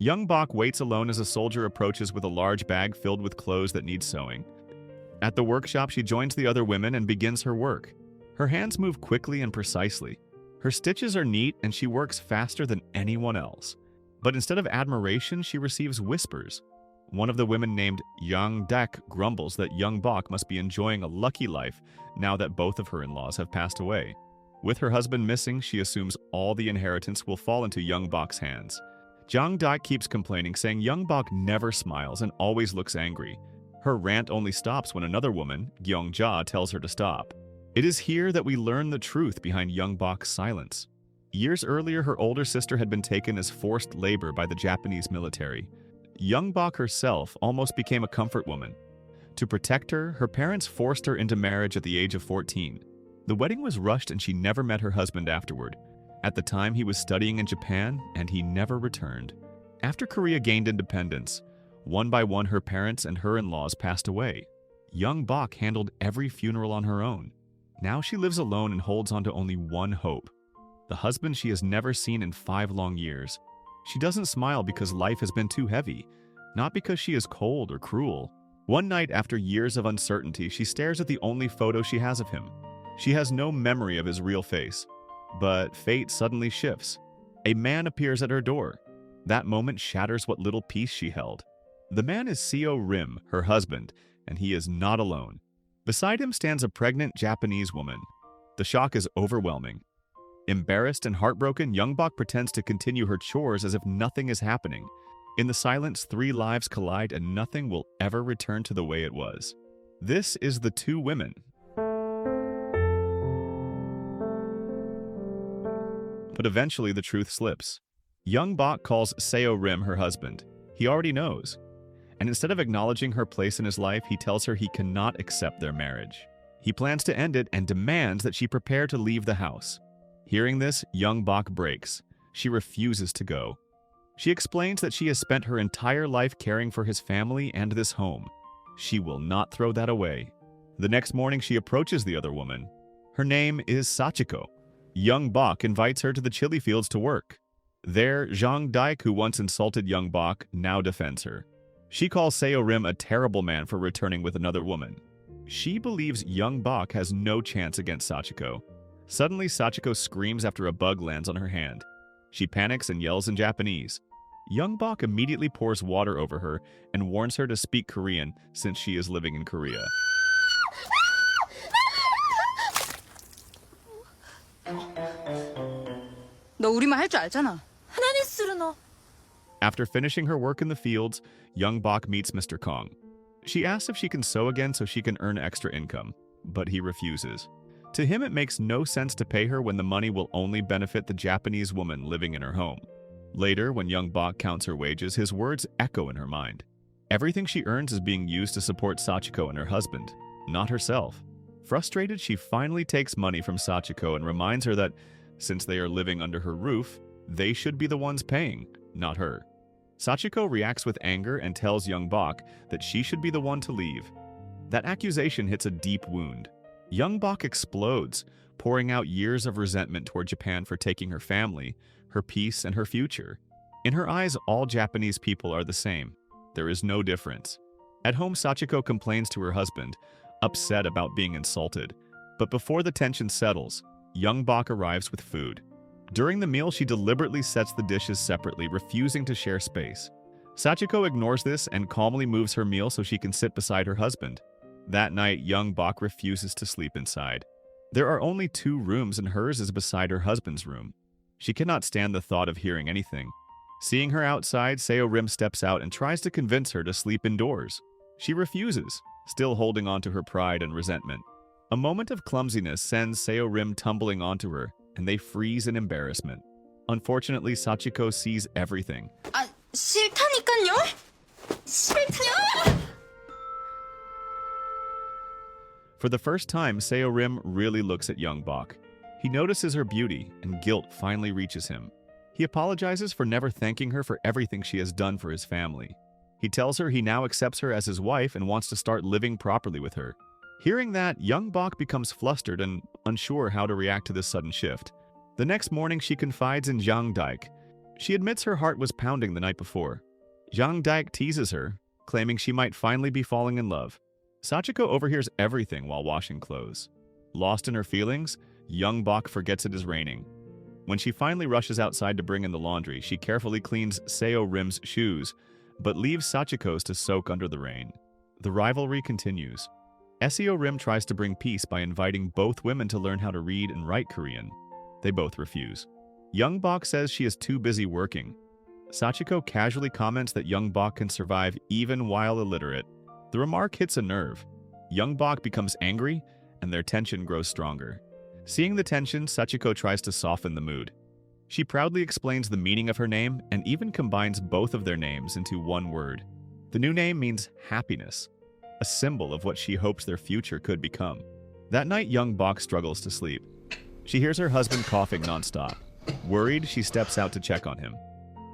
Young Bok waits alone as a soldier approaches with a large bag filled with clothes that need sewing. At the workshop, she joins the other women and begins her work. Her hands move quickly and precisely. Her stitches are neat and she works faster than anyone else. But instead of admiration, she receives whispers. One of the women named Yang Dek grumbles that Young Bok must be enjoying a lucky life now that both of her in-laws have passed away. With her husband missing, she assumes all the inheritance will fall into Young Bok's hands. Yang Dek keeps complaining, saying Young Bok never smiles and always looks angry. Her rant only stops when another woman, Gyeong Ja, tells her to stop. It is here that we learn the truth behind Young Bok's silence. Years earlier, her older sister had been taken as forced labor by the Japanese military. Young Bok herself almost became a comfort woman. To protect her, her parents forced her into marriage at the age of 14. The wedding was rushed and she never met her husband afterward. At the time, he was studying in Japan and he never returned. After Korea gained independence, one by one her parents and her in-laws passed away. Young Bok handled every funeral on her own. Now she lives alone and holds on to only one hope: the husband she has never seen in 5 long years. She doesn't smile because life has been too heavy, not because she is cold or cruel. One night after years of uncertainty, she stares at the only photo she has of him. She has no memory of his real face. But fate suddenly shifts. A man appears at her door. That moment shatters what little peace she held. The man is Seo Rim, her husband, and he is not alone. Beside him stands a pregnant Japanese woman. The shock is overwhelming. Embarrassed and heartbroken, Young Bok pretends to continue her chores as if nothing is happening. In the silence, 3 lives collide and nothing will ever return to the way it was. This is The Two Women. But eventually the truth slips. Young Bok calls Seo Rim her husband. He already knows. And instead of acknowledging her place in his life, he tells her he cannot accept their marriage. He plans to end it and demands that she prepare to leave the house. Hearing this, Young Bok breaks. She refuses to go. She explains that she has spent her entire life caring for his family and this home. She will not throw that away. The next morning, she approaches the other woman. Her name is Sachiko. Young Bok invites her to the chili fields to work. There, Zhang Daik, who once insulted Young Bok, now defends her. She calls Seo Rim a terrible man for returning with another woman. She believes Young Bok has no chance against Sachiko. Suddenly, Sachiko screams after a bug lands on her hand. She panics and yells in Japanese. Young Bok immediately pours water over her and warns her to speak Korean since she is living in Korea. 너 우리말 할 줄 알잖아. After finishing her work in the fields, Young Bok meets Mr. Kong. She asks if she can sew again so she can earn extra income, but he refuses. To him, it makes no sense to pay her when the money will only benefit the Japanese woman living in her home. Later, when Young Bok counts her wages, his words echo in her mind. Everything she earns is being used to support Sachiko and her husband, not herself. Frustrated, she finally takes money from Sachiko and reminds her that, since they are living under her roof, they should be the ones paying, not her. Sachiko reacts with anger and tells Young Bok that she should be the one to leave. That accusation hits a deep wound. Young Bok explodes, pouring out years of resentment toward Japan for taking her family, her peace, and her future. In her eyes, all Japanese people are the same. There is no difference. At home, Sachiko complains to her husband, upset about being insulted. But before the tension settles, Young Bok arrives with food. During the meal, she deliberately sets the dishes separately, refusing to share space. Sachiko ignores this and calmly moves her meal so she can sit beside her husband. That night, Young Bok refuses to sleep inside. There are only 2 rooms and hers is beside her husband's room. She cannot stand the thought of hearing anything. Seeing her outside, Seo Rim steps out and tries to convince her to sleep indoors. She refuses, still holding on to her pride and resentment. A moment of clumsiness sends Seo Rim tumbling onto her, and they freeze in embarrassment. Unfortunately, Sachiko sees everything. 싫다니까요? 싫다요? For the first time, Seo Rim really looks at Young Bok. He notices her beauty, and guilt finally reaches him. He apologizes for never thanking her for everything she has done for his family. He tells her he now accepts her as his wife and wants to start living properly with her. Hearing that, Young Bok becomes flustered and unsure how to react to this sudden shift. The next morning, she confides in Zhang Daik. She admits her heart was pounding the night before. Yang Daik teases her, claiming she might finally be falling in love. Sachiko overhears everything while washing clothes. Lost in her feelings, Young Bok forgets it is raining. When she finally rushes outside to bring in the laundry, she carefully cleans Seo Rim's shoes, but leaves Sachiko's to soak under the rain. The rivalry continues. Seo Rim tries to bring peace by inviting both women to learn how to read and write Korean. They both refuse. Young Bok says she is too busy working. Sachiko casually comments that Young Bok can survive even while illiterate. The remark hits a nerve. Young Bok becomes angry, and their tension grows stronger. Seeing the tension, Sachiko tries to soften the mood. She proudly explains the meaning of her name and even combines both of their names into one word. The new name means happiness, a symbol of what she hopes their future could become. That night, Young Bok struggles to sleep. She hears her husband coughing nonstop. Worried, she steps out to check on him.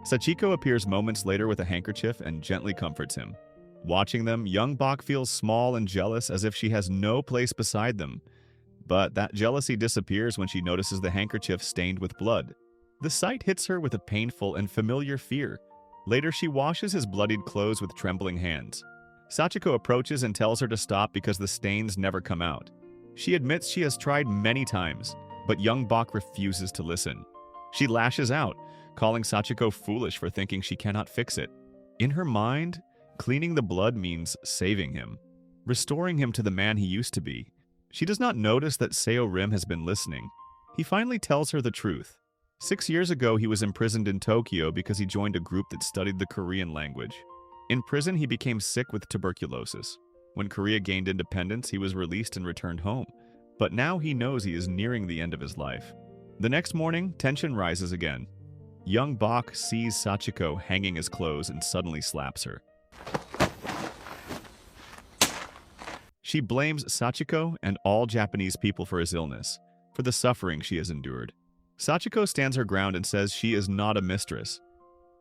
Sachiko appears moments later with a handkerchief and gently comforts him. Watching them, Young Bok feels small and jealous, as if she has no place beside them. But that jealousy disappears when she notices the handkerchief stained with blood. The sight hits her with a painful and familiar fear. Later, she washes his bloodied clothes with trembling hands. Sachiko approaches and tells her to stop because the stains never come out. She admits she has tried many times, but Young Bok refuses to listen. She lashes out, calling Sachiko foolish for thinking she cannot fix it. In her mind, cleaning the blood means saving him, restoring him to the man he used to be. She does not notice that Seo Rim has been listening. He finally tells her the truth. 6 years ago, he was imprisoned in Tokyo because he joined a group that studied the Korean language. In prison, he became sick with tuberculosis. When Korea gained independence, he was released and returned home. But now he knows he is nearing the end of his life. The next morning, tension rises again. Young Bok sees Sachiko hanging his clothes and suddenly slaps her. She blames Sachiko and all Japanese people for his illness, for the suffering she has endured. Sachiko stands her ground and says she is not a mistress.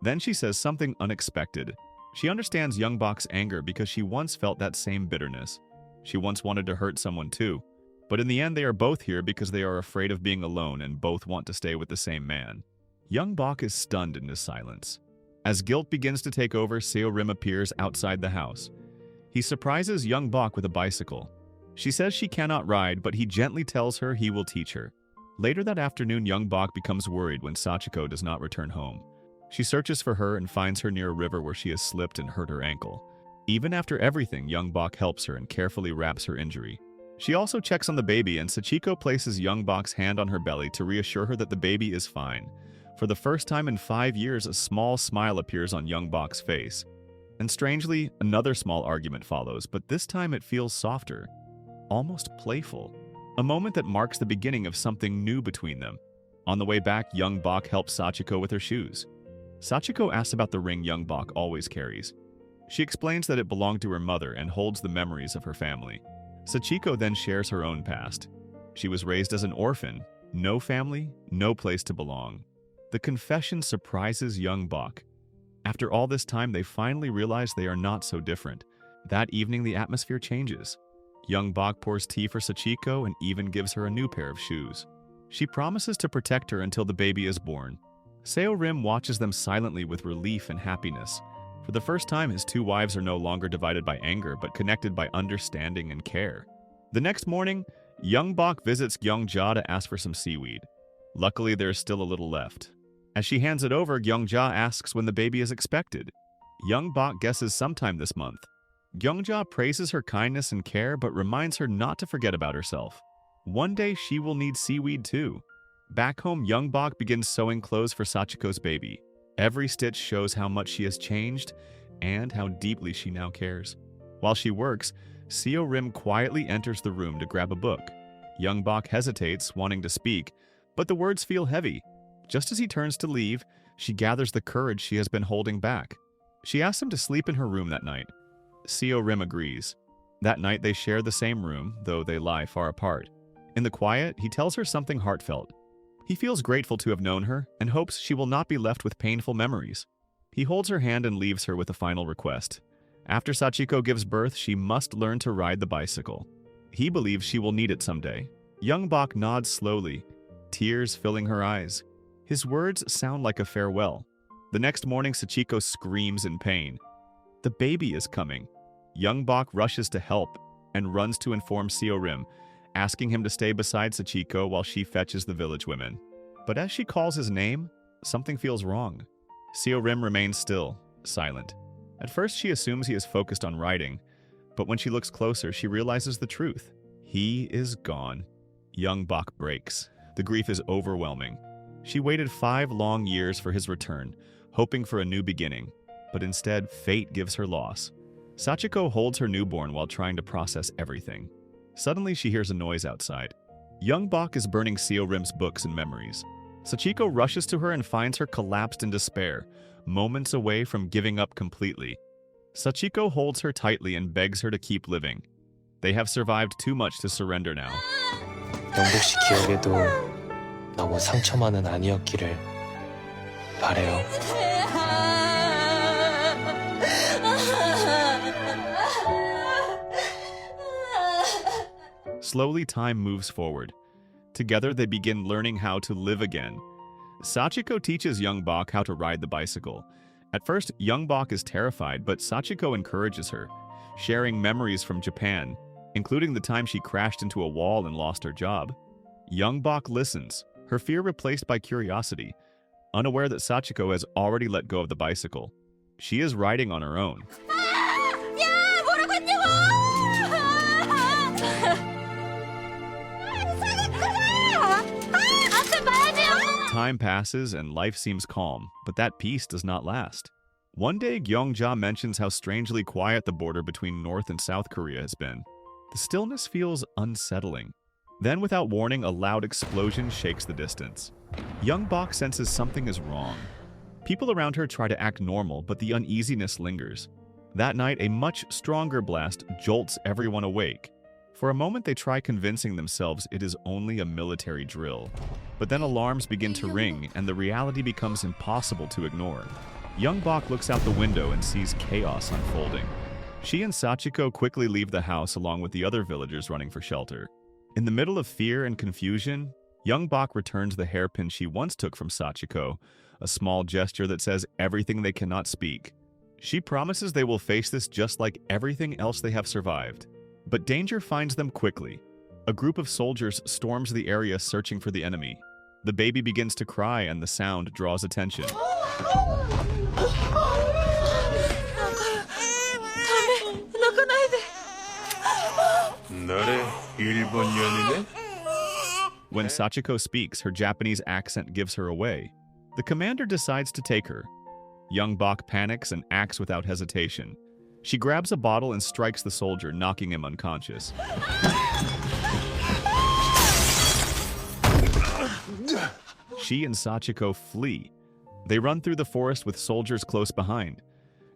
Then she says something unexpected. She understands Young Bok's anger because she once felt that same bitterness. She once wanted to hurt someone too. But in the end, they are both here because they are afraid of being alone and both want to stay with the same man. Young Bok is stunned into silence. As guilt begins to take over, Seo Rim appears outside the house. He surprises Young Bok with a bicycle. She says she cannot ride, but he gently tells her he will teach her. Later that afternoon, Young Bok becomes worried when Sachiko does not return home. She searches for her and finds her near a river where she has slipped and hurt her ankle. Even after everything, Young Bok helps her and carefully wraps her injury. She also checks on the baby, and Sachiko places Young Bok's hand on her belly to reassure her that the baby is fine. For the first time in 5 years, a small smile appears on Young Bok's face. And strangely, another small argument follows, but this time it feels softer, almost playful. A moment that marks the beginning of something new between them. On the way back, Young Bok helps Sachiko with her shoes. Sachiko asks about the ring Young Bok always carries. She explains that it belonged to her mother and holds the memories of her family. Sachiko then shares her own past. She was raised as an orphan, no family, no place to belong. The confession surprises Young Bok. After all this time, they finally realize they are not so different. That evening, the atmosphere changes. Young Bok pours tea for Sachiko and even gives her a new pair of shoes. She promises to protect her until the baby is born. Seo Rim watches them silently with relief and happiness. For the first time, his two wives are no longer divided by anger, but connected by understanding and care. The next morning, Young Bok visits Gyeongja to ask for some seaweed. Luckily, there is still a little left. As she hands it over, Gyeongja asks when the baby is expected. Young Bok guesses sometime this month. Gyeongja praises her kindness and care, but reminds her not to forget about herself. One day she will need seaweed too. Back home, Young Bok begins sewing clothes for Sachiko's baby. Every stitch shows how much she has changed and how deeply she now cares. While she works, Seo Rim quietly enters the room to grab a book. Young Bok hesitates, wanting to speak, but the words feel heavy. Just as he turns to leave, she gathers the courage she has been holding back. She asks him to sleep in her room that night. Seo Rim agrees. That night they share the same room, though they lie far apart. In the quiet, he tells her something heartfelt. He feels grateful to have known her and hopes she will not be left with painful memories. He holds her hand and leaves her with a final request. After Sachiko gives birth, she must learn to ride the bicycle. He believes she will need it someday. Young Bok nods slowly, tears filling her eyes. His words sound like a farewell. The next morning, Sachiko screams in pain. The baby is coming. Young Bok rushes to help and runs to inform Seorim, asking him to stay beside Sachiko while she fetches the village women. But as she calls his name, something feels wrong. Seorim remains still, silent. At first, she assumes he is focused on writing, but when she looks closer, she realizes the truth. He is gone. Young Bok breaks. The grief is overwhelming. She waited 5 long years for his return, hoping for a new beginning, but instead, fate gives her loss. Sachiko holds her newborn while trying to process everything. Suddenly, she hears a noise outside. Young Bok is burning Seorim's books and memories. Sachiko rushes to her and finds her collapsed in despair, moments away from giving up completely. Sachiko holds her tightly and begs her to keep living. They have survived too much to surrender now. 영복 씨 기억에도 너무 상처만은 아니었기를 바래요. Slowly, time moves forward. Together, they begin learning how to live again. Sachiko teaches Young Bok how to ride the bicycle. At first, Young Bok is terrified, but Sachiko encourages her, sharing memories from Japan, including the time she crashed into a wall and lost her job. Young Bok listens, her fear replaced by curiosity, unaware that Sachiko has already let go of the bicycle. She is riding on her own. Time passes and life seems calm, but that peace does not last. One day, Gyeongja mentions how strangely quiet the border between North and South Korea has been. The stillness feels unsettling. Then, without warning, a loud explosion shakes the distance. Young Bok senses something is wrong. People around her try to act normal, but the uneasiness lingers. That night, a much stronger blast jolts everyone awake. For a moment, they try convincing themselves it is only a military drill. But then alarms begin to ring, and the reality becomes impossible to ignore. Young Bok looks out the window and sees chaos unfolding. She and Sachiko quickly leave the house along with the other villagers running for shelter. In the middle of fear and confusion, Young Bok returns the hairpin she once took from Sachiko, a small gesture that says everything they cannot speak. She promises they will face this just like everything else they have survived. But danger finds them quickly. A group of soldiers storms the area searching for the enemy. The baby begins to cry and the sound draws attention. When Sachiko speaks, her Japanese accent gives her away. The commander decides to take her. Young Bok panics and acts without hesitation. She grabs a bottle and strikes the soldier, knocking him unconscious. She and Sachiko flee. They run through the forest with soldiers close behind.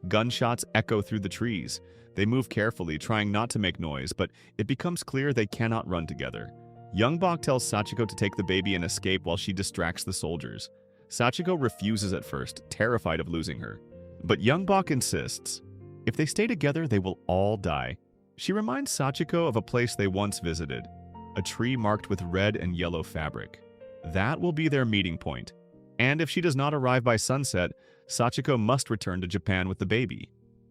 Gunshots echo through the trees. They move carefully, trying not to make noise, but it becomes clear they cannot run together. Young Bok tells Sachiko to take the baby and escape while she distracts the soldiers. Sachiko refuses at first, terrified of losing her. But Young Bok insists. If they stay together, they will all die. She reminds Sachiko of a place they once visited, a tree marked with red and yellow fabric. That will be their meeting point. And if she does not arrive by sunset, Sachiko must return to Japan with the baby.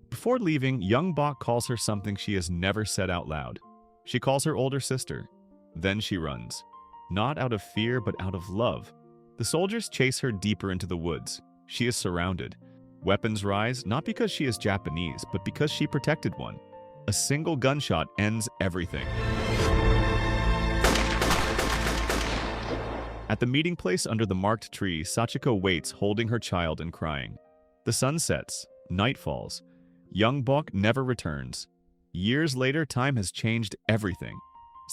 Before leaving, Young Bok calls her something she has never said out loud. She calls her older sister. Then she runs. Not out of fear, but out of love. The soldiers chase her deeper into the woods. She is surrounded. Weapons rise, not because she is Japanese, but because she protected one. A single gunshot ends everything. At the meeting place under the marked tree, Sachiko waits, holding her child and crying. The sun sets. Night falls. Young Bok never returns. Years later, time has changed everything.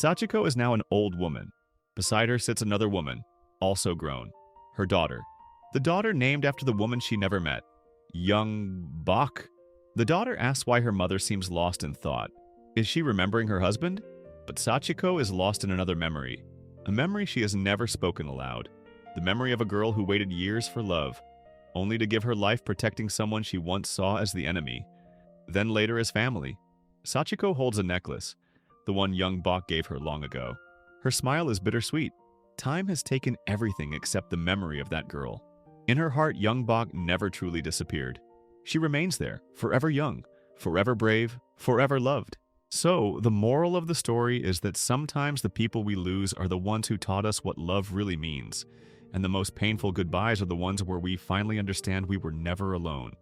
Sachiko is now an old woman. Beside her sits another woman, also grown. Her daughter. The daughter named after the woman she never met. Young Bok. The daughter asks why her mother seems lost in thought. Is she remembering her husband? But Sachiko is lost in another memory. A memory she has never spoken aloud. The memory of a girl who waited years for love, only to give her life protecting someone she once saw as the enemy, then later as family. Sachiko holds a necklace, the one Young Bok gave her long ago. Her smile is bittersweet. Time has taken everything except the memory of that girl. In her heart, young Bok never truly disappeared. She remains there, forever young, forever brave, forever loved. So, the moral of the story is that sometimes the people we lose are the ones who taught us what love really means, and the most painful goodbyes are the ones where we finally understand we were never alone.